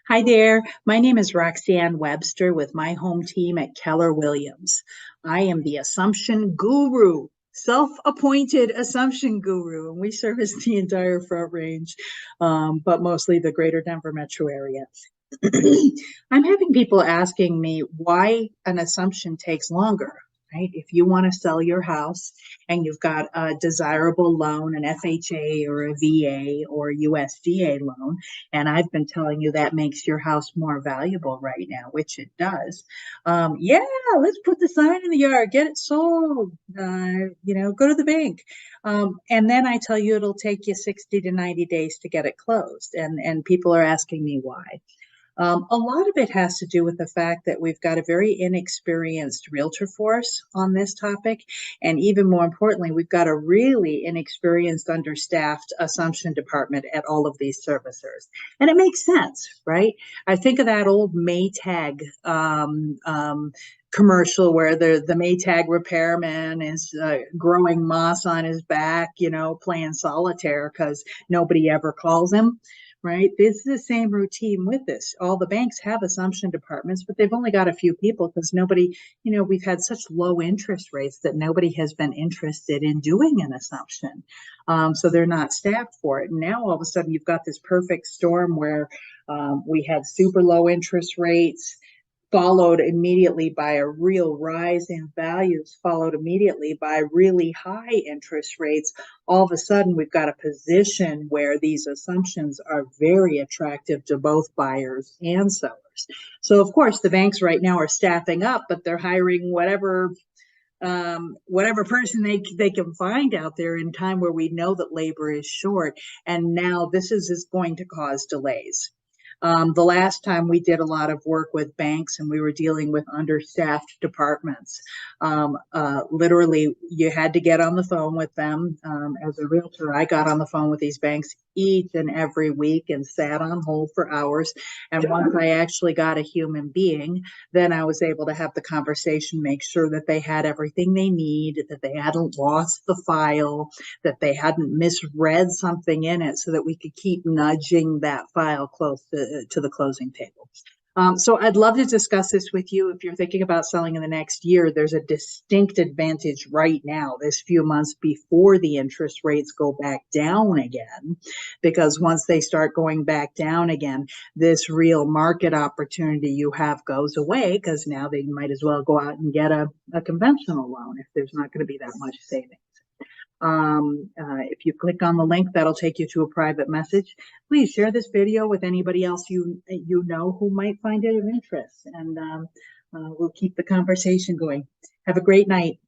Hi there. My name is Roxane Webster with my home team at Keller Williams. I am the assumption guru, self-appointed assumption guru, and we service the entire Front Range, but mostly the greater Denver metro area. I'm having people asking me why an assumption takes longer, right? If you want to sell your house and you've got a desirable loan, an FHA or a VA or a USDA loan, and I've been telling you that makes your house more valuable right now, which it does. Yeah, let's put the sign in the yard, get it sold, go to the bank. And then I tell you it'll take you 60 to 90 days to get it closed. And people are asking me why. A lot of it has to do with the fact that we've got a very inexperienced realtor force on this topic. And even more importantly, we've got a really inexperienced, understaffed assumption department at all of these servicers. And it makes sense, right? I think of that old Maytag commercial where the Maytag repairman is growing moss on his back, playing solitaire because nobody ever calls him. Right? This is the same routine with this. All the banks have assumption departments, but they've only got a few people because nobody, we've had such low interest rates that nobody has been interested in doing an assumption. So they're not staffed for it. And now all of a sudden you've got this perfect storm where we had super low interest rates, followed immediately by a real rise in values, followed immediately by really high interest rates. All of a sudden, we've got a position where these assumptions are very attractive to both buyers and sellers. So, of course, the banks right now are staffing up, but they're hiring whatever person they can find out there in time where we know that labor is short. And now this is going to cause delays. The last time we did a lot of work with banks and we were dealing with understaffed departments, literally you had to get on the phone with them. As a realtor, I got on the phone with these banks each and every week and sat on hold for hours. And once I actually got a human being, then I was able to have the conversation, make sure that they had everything they need, that they hadn't lost the file, that they hadn't misread something in it so that we could keep nudging that file close to the closing table. So I'd love to discuss this with you. If you're thinking about selling in the next year, there's a distinct advantage right now, this few months before the interest rates go back down again, because once they start going back down again, this real market opportunity you have goes away because now they might as well go out and get a conventional loan if there's not going to be that much savings. If you click on the link, that'll take you to a private message. Please share this video with anybody else you know who might find it of interest, and we'll keep the conversation going. Have a great night.